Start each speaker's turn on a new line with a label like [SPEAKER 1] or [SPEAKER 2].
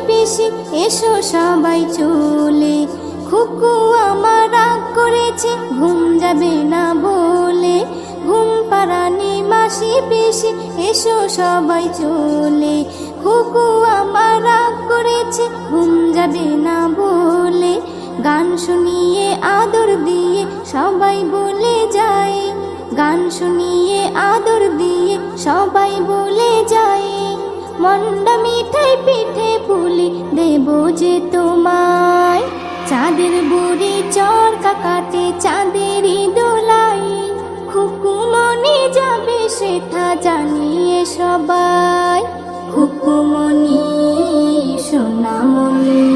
[SPEAKER 1] পিসি এসো সবাই চলে। খুকু আমার রাগ করেছে ঘুম যাবে না বলে, ঘুম পাড়ানি মাসি পিসি এসো সবাই চলে। খুকু আমার রাগ করেছে ঘুম যাবে না বলে, গান শুনিয়ে আদর দিয়ে সবাই বলে যায়, গান শুনিয়ে আদর দিয়ে সবাই বলে যায়। মন্ডা মিঠাই পিঠে পুলি দেব যে তোমায়, চাঁদের বুড়ি চরকা কাটে চাঁদেরই দোলাই। খুকুমনি যাবে সেটা জানিয়ে সবাই, খুকুমনি সোনামণি।